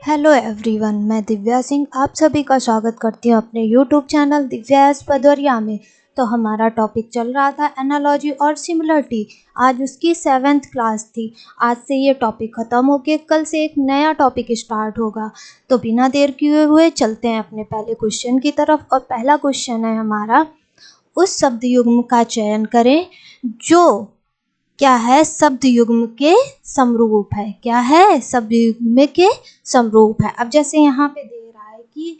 Hello everyone, मैं दिव्या सिंह आप सभी का स्वागत करती हूँ अपने यूट्यूब चैनल दिव्या एस पदौरिया में। तो हमारा टॉपिक चल रहा था एनालॉजी और सिमिलरिटी। आज उसकी 7th क्लास थी। आज से ये टॉपिक ख़त्म होके कल से एक नया टॉपिक स्टार्ट होगा। तो बिना देर किए हुए चलते हैं अपने पहले क्वेश्चन की तरफ। और पहला क्वेश्चन है हमारा, उस शब्द युग्म का चयन करें जो क्या है शब्द युग्म के समरूप है। क्या है शब्द युग्म के समरूप है। अब जैसे यहाँ पे दे रहा है कि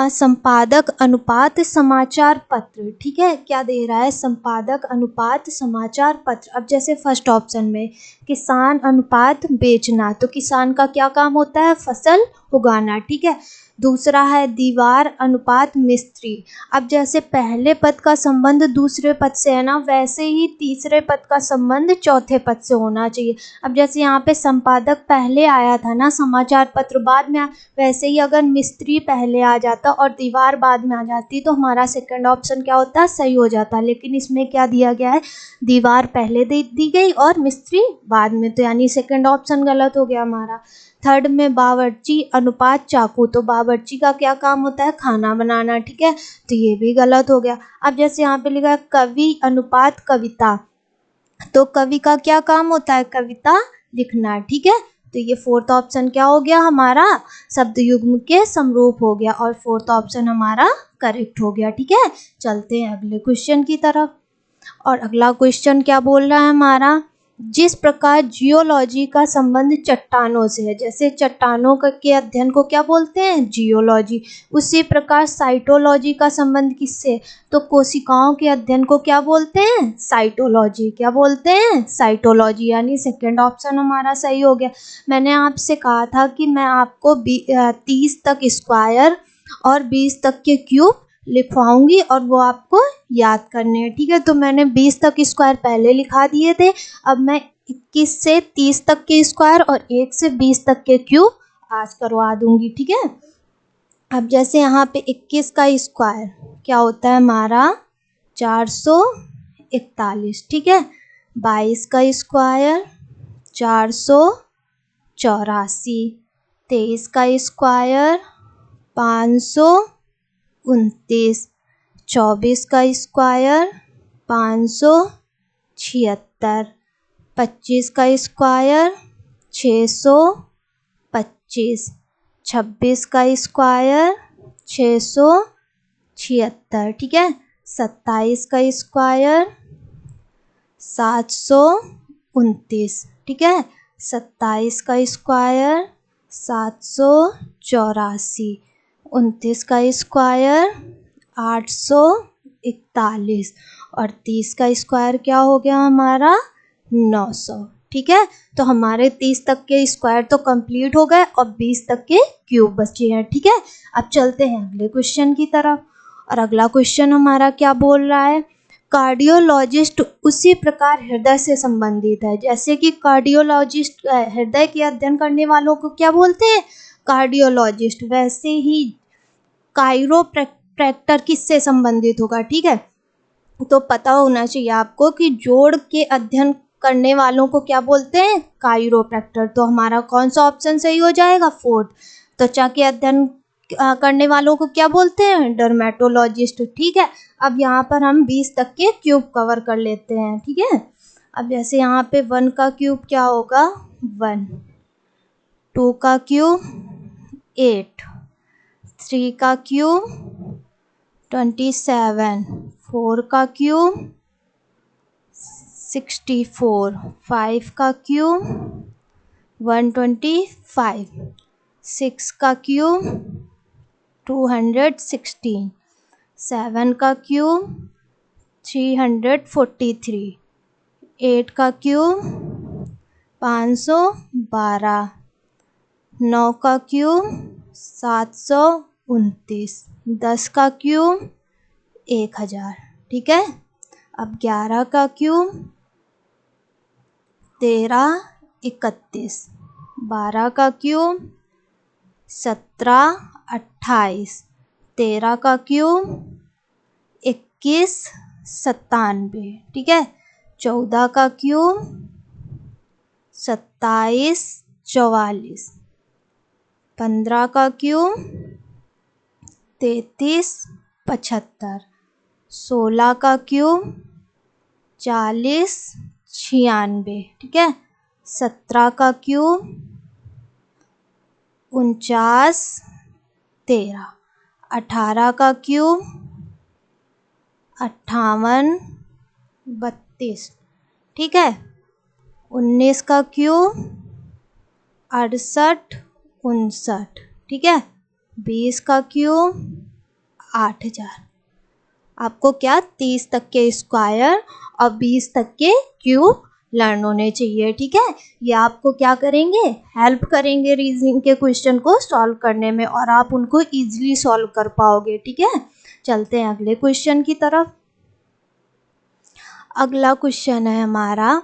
संपादक अनुपात समाचार पत्र। ठीक है, क्या दे रहा है? संपादक अनुपात समाचार पत्र। अब जैसे फर्स्ट ऑप्शन में किसान अनुपात बेचना, तो किसान का क्या काम होता है? फसल उगाना। ठीक है। दूसरा है दीवार अनुपात मिस्त्री। अब जैसे पहले पद का संबंध दूसरे पद से है ना, वैसे ही तीसरे पद का संबंध चौथे पद से होना चाहिए। अब जैसे यहाँ पे संपादक पहले आया था ना, समाचार पत्र बाद में वैसे ही अगर मिस्त्री पहले आ जाता और दीवार बाद में आ जाती तो हमारा सेकंड ऑप्शन क्या होता? सही हो जाता। लेकिन इसमें क्या दिया गया है? दीवार पहले दे दी गई और मिस्त्री बाद में, तो यानी सेकंड ऑप्शन गलत हो गया हमारा। थर्ड में बावर्ची अनुपात चाकू, तो बावर्ची का क्या काम होता है? खाना बनाना। ठीक है, तो ये भी गलत हो गया। अब जैसे यहाँ पे लिखा है कवि अनुपात कविता, तो कवि का क्या काम होता है? कविता लिखना। ठीक है, तो ये फोर्थ ऑप्शन क्या हो गया हमारा? शब्द युग्म के समरूप हो गया और फोर्थ ऑप्शन हमारा करेक्ट हो गया। ठीक है, चलते हैं अगले क्वेश्चन की तरफ। और अगला क्वेश्चन क्या बोल रहा है हमारा, जिस प्रकार जियोलॉजी का संबंध चट्टानों से है, जैसे चट्टानों के अध्ययन को क्या बोलते हैं? जियोलॉजी। उसी प्रकार साइटोलॉजी का संबंध किससे? तो कोशिकाओं के अध्ययन को क्या बोलते हैं? साइटोलॉजी। क्या बोलते हैं? साइटोलॉजी। यानी सेकंड ऑप्शन हमारा सही हो गया। मैंने आपसे कहा था कि मैं आपको 30 तक स्क्वायर और 20 तक के क्यूब लिखवाऊंगी और वो आपको याद करने हैं। ठीक है, तो मैंने 20 तक स्क्वायर पहले लिखा दिए थे। अब मैं 21 से 30 तक के स्क्वायर और 1 से 20 तक के क्यूब आज करवा दूंगी। ठीक है। अब जैसे यहाँ पे 21 का स्क्वायर क्या होता है हमारा? 441। ठीक है। 22 का स्क्वायर 484। 23 का स्क्वायर 529। 24 का स्क्वायर 576। 25 का स्क्वायर 625। 26 का स्क्वायर 676। ठीक है। 27 का स्क्वायर 729। ठीक है। 27 का स्क्वायर 784। 29 का स्क्वायर 841 और 30 का स्क्वायर क्या हो गया हमारा? 900। ठीक है, तो हमारे 30 तक के स्क्वायर तो कंप्लीट हो गए और 20 तक के क्यूब बचे हैं। ठीक है, अब चलते हैं अगले क्वेश्चन की तरफ। और अगला क्वेश्चन हमारा क्या बोल रहा है, कार्डियोलॉजिस्ट उसी प्रकार हृदय से संबंधित है। जैसे कि कार्डियोलॉजिस्ट हृदय के अध्ययन करने वालों को क्या बोलते हैं? कार्डियोलॉजिस्ट। वैसे ही कायरोप्रैक्टर किससे संबंधित होगा? ठीक है, तो पता होना चाहिए आपको कि जोड़ के अध्ययन करने वालों को क्या बोलते हैं? कायरोप्रैक्टर। तो हमारा कौन सा ऑप्शन सही हो जाएगा? फोर्थ। त्वचा के अध्ययन करने वालों को क्या बोलते हैं? डर्मेटोलॉजिस्ट। ठीक है, अब यहाँ पर हम 20 तक के क्यूब कवर कर लेते हैं। ठीक है, अब जैसे यहाँ पे 1 का क्यूब क्या होगा? 1। 2 का क्यूब 8। 3 का क्यूब 27। 4 का क्यूब 64। 5 का क्यूब 125। 6 का क्यूब 216। 7 का क्यूब 343। 8 का क्यूब 512। 9 का क्यूब 729। 10 का क्यूब 1000। ठीक है, अब 11 का क्यूब 1331। 12 का क्यूब 1728। 13 का क्यूब 2197। ठीक है, 14 का क्यूब 2744। 15 का क्यूब 33 75, 16 का क्यूब 40 96, ठीक है। 17 का क्यूब 49 13, 18 का क्यूब 58 32, ठीक है। 19 का क्यूब 68 59, ठीक है। 20 का क्यूब 8000। आपको क्या 30 तक के स्क्वायर और 20 तक के क्यूब लर्न होने चाहिए, ठीक है। ये आपको क्या करेंगे, हेल्प करेंगे रीजनिंग के क्वेश्चन को सॉल्व करने में, और आप उनको इजीली सॉल्व कर पाओगे, ठीक है। चलते हैं अगले क्वेश्चन की तरफ। अगला क्वेश्चन है हमारा,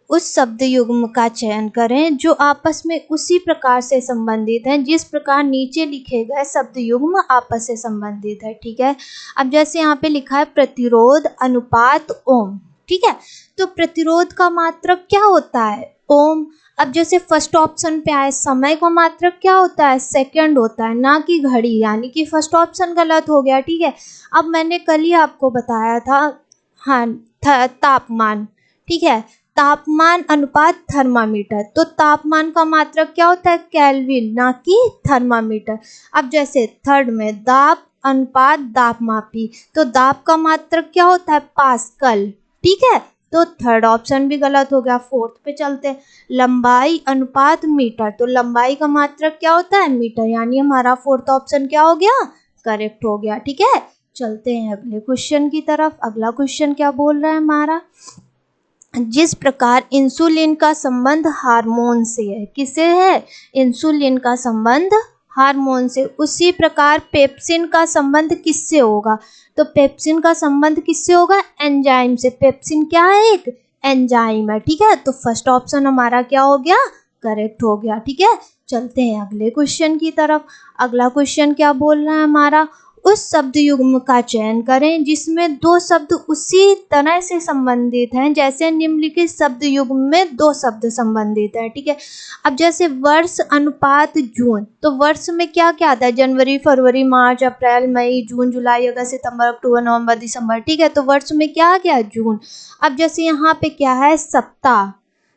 उस शब्द युग्म का चयन करें जो आपस में उसी प्रकार से संबंधित हैं जिस प्रकार नीचे लिखे गए शब्द युग्म आपस से संबंधित है, ठीक है। अब जैसे यहाँ पे लिखा है प्रतिरोध अनुपात ओम, ठीक है। तो प्रतिरोध का मात्रक क्या होता है, ओम। अब जैसे फर्स्ट ऑप्शन पे आए, समय का मात्रक क्या होता है, सेकंड होता है, ना कि घड़ी, यानी कि फर्स्ट ऑप्शन गलत हो गया, ठीक है। अब मैंने कल ही आपको बताया था, हाँ, तापमान, ठीक है। तापमान अनुपात थर्मामीटर, तो तापमान का मात्रक क्या होता है, केल्विन, ना कि थर्मामीटर। अब जैसे थर्ड में दाब अनुपात दाबमापी, तो दाब का मात्रक क्या होता है, पास्कल, ठीक है। तो थर्ड ऑप्शन भी गलत हो गया। फोर्थ पे चलते हैं, लंबाई अनुपात मीटर, तो लंबाई का मात्रक क्या होता है, मीटर, यानी हमारा फोर्थ ऑप्शन क्या हो गया, करेक्ट हो गया, ठीक है। चलते हैं अगले क्वेश्चन की तरफ। अगला क्वेश्चन क्या बोल रहा है हमारा, जिस प्रकार इंसुलिन का संबंध हार्मोन से है, किसे है, इंसुलिन का संबंध हार्मोन से, उसी प्रकार पेप्सिन का संबंध किससे होगा, तो पेप्सिन का संबंध किससे होगा, एंजाइम से। पेप्सिन क्या है, एक एंजाइम है, ठीक है। तो फर्स्ट ऑप्शन हमारा क्या हो गया, करेक्ट हो गया, ठीक है। चलते हैं अगले क्वेश्चन की तरफ। अगला क्वेश्चन क्या बोल रहा है हमारा, उस शब्द युग्म का चयन करें जिसमें दो शब्द उसी तरह से संबंधित हैं जैसे निम्नलिखित शब्द युग्म में दो शब्द संबंधित हैं, ठीक है। अब जैसे वर्ष अनुपात जून, तो वर्ष में क्या क्या आता है, जनवरी फरवरी मार्च अप्रैल मई जून जुलाई अगस्त सितंबर अक्टूबर नवंबर दिसंबर, ठीक है। तो वर्ष में क्या आ गया, जून। अब जैसे यहाँ पे क्या है, सप्ताह,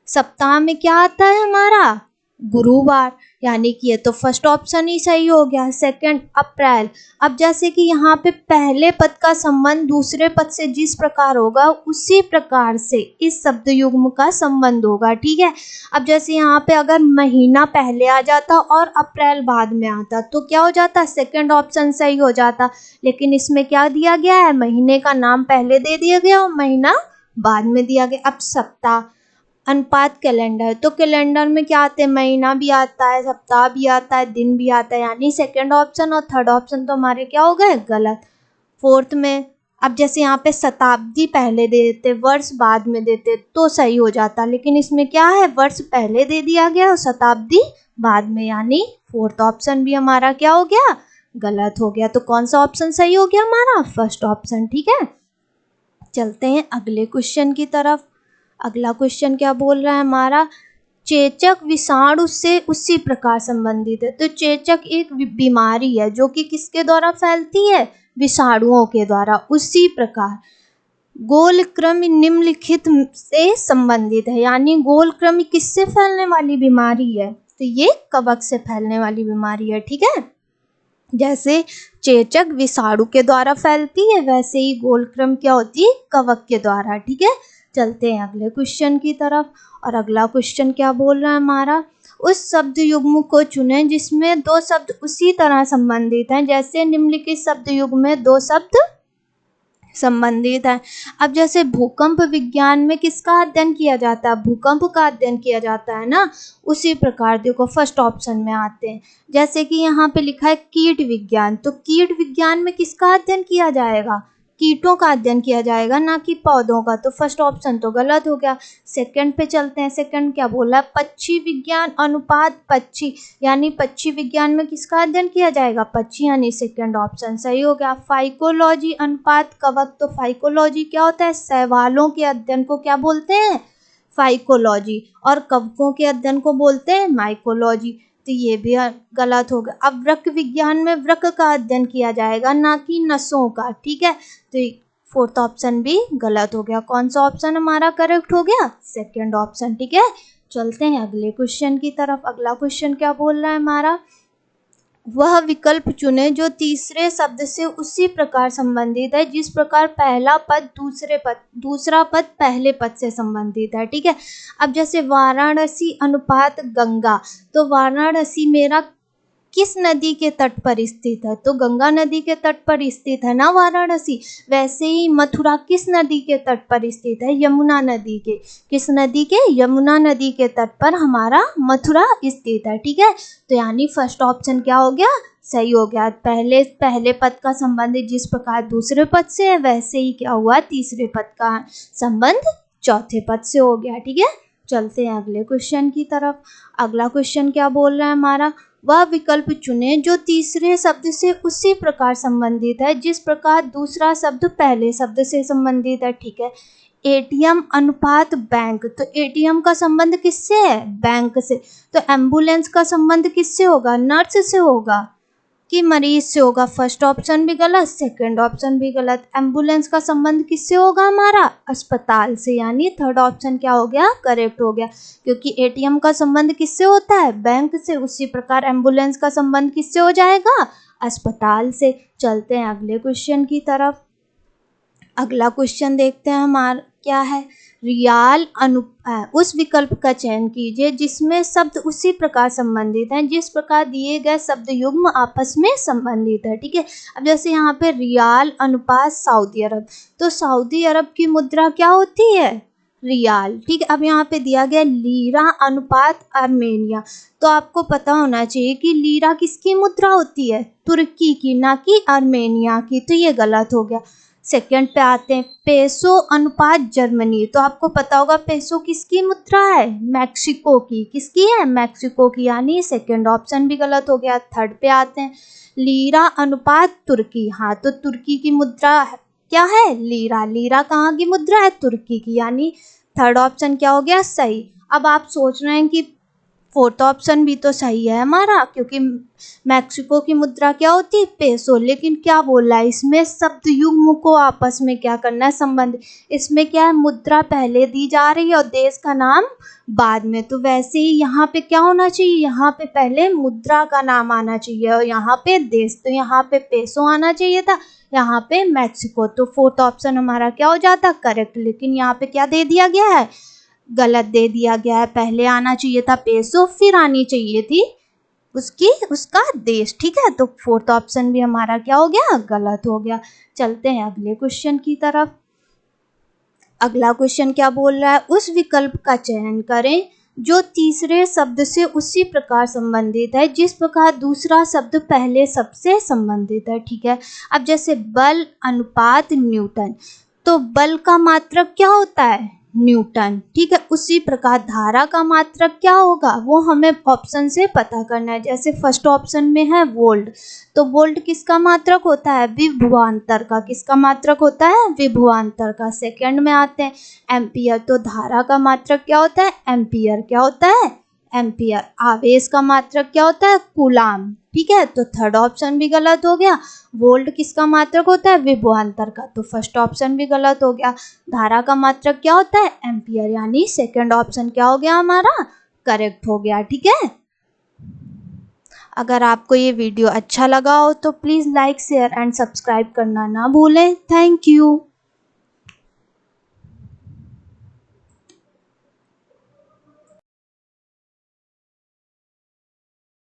सप्ताह में क्या आता है हमारा, गुरुवार, यानी कि ये तो फर्स्ट ऑप्शन ही सही हो गया। सेकंड, अप्रैल। अब जैसे कि यहाँ पे पहले पद का संबंध दूसरे पद से जिस प्रकार होगा उसी प्रकार से इस शब्द युग्म का संबंध होगा, ठीक है। अब जैसे यहाँ पे अगर महीना पहले आ जाता और अप्रैल बाद में आता तो क्या हो जाता, सेकंड ऑप्शन सही हो जाता। लेकिन इसमें क्या दिया गया है, महीने का नाम पहले दे दिया गया और महीना बाद में दिया गया। अब सप्ताह अनुपात कैलेंडर, तो कैलेंडर में क्या आते हैं, महीना भी आता है, सप्ताह भी आता है, दिन भी आता है, यानी सेकंड ऑप्शन और थर्ड ऑप्शन तो हमारे क्या हो गए, गलत। फोर्थ में, अब जैसे यहाँ पे शताब्दी पहले दे देते, वर्ष बाद में देते तो सही हो जाता, लेकिन इसमें क्या है, वर्ष पहले दे दिया गया और शताब्दी बाद में, यानी फोर्थ ऑप्शन भी हमारा क्या हो गया, गलत हो गया। तो कौन सा ऑप्शन सही हो गया हमारा, फर्स्ट ऑप्शन, ठीक है। चलते हैं अगले क्वेश्चन की तरफ। अगला क्वेश्चन क्या बोल रहा है हमारा, चेचक विषाणु से उसी प्रकार संबंधित है, तो चेचक एक बीमारी है जो कि किसके द्वारा फैलती है, विषाणुओं के द्वारा। उसी प्रकार गोलक्रम निम्नलिखित से संबंधित है, यानी गोलक्रम किससे फैलने वाली बीमारी है, तो ये कवक से फैलने वाली बीमारी है, ठीक है। जैसे चेचक विषाणु के द्वारा फैलती है वैसे ही गोलक्रम क्या होती है, कवक के द्वारा, ठीक है। चलते हैं अगले क्वेश्चन की तरफ। और अगला क्वेश्चन क्या बोल रहा है हमारा, उस शब्द युग्म को चुनें जिसमें दो शब्द उसी तरह संबंधित हैं जैसे निम्नलिखित शब्द युग्म में दो शब्द संबंधित है। अब जैसे भूकंप विज्ञान में किसका अध्ययन किया जाता है, भूकंप का अध्ययन किया जाता है ना, उसी प्रकार देखो फर्स्ट ऑप्शन में आते हैं। जैसे कि यहाँ पे लिखा है कीट विज्ञान, तो कीट विज्ञान में किसका अध्ययन किया जाएगा, कीटों का अध्ययन किया जाएगा, ना कि पौधों का, तो फर्स्ट ऑप्शन तो गलत हो गया। सेकंड पे चलते हैं। सेकंड क्या बोला, पक्षी विज्ञान अनुपात पक्षी, यानी पक्षी विज्ञान में किसका अध्ययन किया जाएगा, पक्षी, यानी सेकंड ऑप्शन सही हो गया। फाइकोलॉजी अनुपात कवक, तो फाइकोलॉजी क्या होता है, शैवालों के अध्ययन को क्या बोलते हैं, फाइकोलॉजी, और कवकों के अध्ययन को बोलते हैं माइकोलॉजी। तो ये भी गलत हो गया। अब वृक्क विज्ञान में वृक्क का अध्ययन किया जाएगा, ना कि नसों का, ठीक है। तो फोर्थ ऑप्शन भी गलत हो गया। कौन सा ऑप्शन हमारा करेक्ट हो गया? सेकंड ऑप्शन, ठीक है। चलते हैं अगले क्वेश्चन की तरफ। अगला क्वेश्चन क्या बोल रहा है हमारा? वह विकल्प चुने जो तीसरे शब्द से उसी प्रकार संबंधित है जिस प्रकार पहला पद दूसरा पद पहले पद से संबंधित है, ठीक है। अब जैसे वाराणसी अनुपात गंगा, तो वाराणसी मेरा किस नदी के तट पर स्थित है? तो गंगा नदी के तट पर स्थित है ना वाराणसी। वैसे ही मथुरा किस नदी के तट पर स्थित है? यमुना नदी के। किस नदी के? यमुना नदी के तट पर हमारा मथुरा स्थित है, ठीक है। तो यानी फर्स्ट ऑप्शन क्या हो गया? सही हो गया। पहले पद का संबंध जिस प्रकार दूसरे पद से है, वैसे ही क्या हुआ? तीसरे पद का संबंध चौथे पद से हो गया, ठीक है। चलते हैं अगले क्वेश्चन की तरफ। अगला क्वेश्चन क्या बोल रहा है हमारा? वह विकल्प चुने जो तीसरे शब्द से उसी प्रकार संबंधित है जिस प्रकार दूसरा शब्द पहले शब्द से संबंधित है, ठीक है। एटीएम अनुपात बैंक, तो एटीएम का संबंध किससे है? बैंक से। तो एम्बुलेंस का संबंध किससे होगा? नर्स से होगा कि मरीज से होगा? फर्स्ट ऑप्शन भी गलत, सेकंड ऑप्शन भी गलत। एम्बुलेंस का संबंध किससे होगा हमारा? अस्पताल से, यानी थर्ड ऑप्शन क्या हो गया? करेक्ट हो गया। क्योंकि एटीएम का संबंध किससे होता है? बैंक से। उसी प्रकार एम्बुलेंस का संबंध किससे हो जाएगा? अस्पताल से। चलते हैं अगले क्वेश्चन की तरफ। अगला क्वेश्चन देखते हैं हमारा क्या है। रियाल उस विकल्प का चयन कीजिए जिसमें शब्द उसी प्रकार संबंधित हैं जिस प्रकार दिए गए शब्द युग्म आपस में संबंधित है, ठीक है। अब जैसे यहाँ पे रियाल अनुपात सऊदी अरब, तो सऊदी अरब की मुद्रा क्या होती है? रियाल, ठीक है। अब यहाँ पे दिया गया लीरा अनुपात आर्मेनिया, तो आपको पता होना चाहिए कि लीरा किसकी मुद्रा होती है? तुर्की की, ना कि आर्मेनिया की। तो ये गलत हो गया। सेकंड पे आते हैं, पेसो अनुपात जर्मनी, तो आपको पता होगा पेसो किसकी मुद्रा है? मैक्सिको की। किसकी है? मैक्सिको की, यानी सेकंड ऑप्शन भी गलत हो गया। थर्ड पे आते हैं, लीरा अनुपात तुर्की, हाँ तो तुर्की की मुद्रा क्या है? लीरा। लीरा कहाँ की मुद्रा है? तुर्की की, यानी थर्ड ऑप्शन क्या हो गया? सही। अब आप सोच रहे हैं कि फोर्थ ऑप्शन भी तो सही है हमारा, क्योंकि मैक्सिको की मुद्रा क्या होती है? पेसो। लेकिन क्या बोल रहा है इसमें? शब्द युग्म को आपस में क्या करना है? संबंध। इसमें क्या है? मुद्रा पहले दी जा रही है और देश का नाम बाद में। तो वैसे ही यहाँ पे क्या होना चाहिए? यहाँ पे पहले मुद्रा का नाम आना चाहिए और यहाँ पे देश। तो यहाँ पे पेसो आना चाहिए था, यहाँ पे मैक्सिको। तो फोर्थ ऑप्शन हमारा क्या हो जाता? करेक्ट। लेकिन यहाँ पे क्या दे दिया गया है? गलत दे दिया गया है। पहले आना चाहिए था पेसो, फिर आनी चाहिए थी उसका देश, ठीक है। तो फोर्थ ऑप्शन भी हमारा क्या हो गया? गलत हो गया। चलते हैं अगले क्वेश्चन की तरफ। अगला क्वेश्चन क्या बोल रहा है? उस विकल्प का चयन करें जो तीसरे शब्द से उसी प्रकार संबंधित है जिस प्रकार दूसरा शब्द पहले शब्द से संबंधित है, ठीक है। अब जैसे बल अनुपात न्यूटन, तो बल का मात्रक क्या होता है? न्यूटन, ठीक है। उसी प्रकार धारा का मात्रक क्या होगा? वो हमें ऑप्शन से पता करना है। जैसे फर्स्ट ऑप्शन में है वोल्ट, तो वोल्ट किसका मात्रक होता है? विभवांतर का। किसका मात्रक होता है? विभवांतर का। सेकंड में आते हैं एम्पियर, तो धारा का मात्रक क्या होता है? एम्पियर। क्या होता है? एम्पियर। आवेश का मात्रक क्या होता है? कूलाम, ठीक है। तो थर्ड ऑप्शन भी गलत हो गया। वोल्ट किसका मात्रक होता है? विभवांतर का। तो फर्स्ट ऑप्शन भी गलत हो गया। धारा का मात्रक क्या होता है? एम्पियर, यानी सेकंड ऑप्शन क्या हो गया हमारा? करेक्ट हो गया, ठीक है। अगर आपको ये वीडियो अच्छा लगा हो तो please like, share and subscribe करना ना भूलें। Thank you.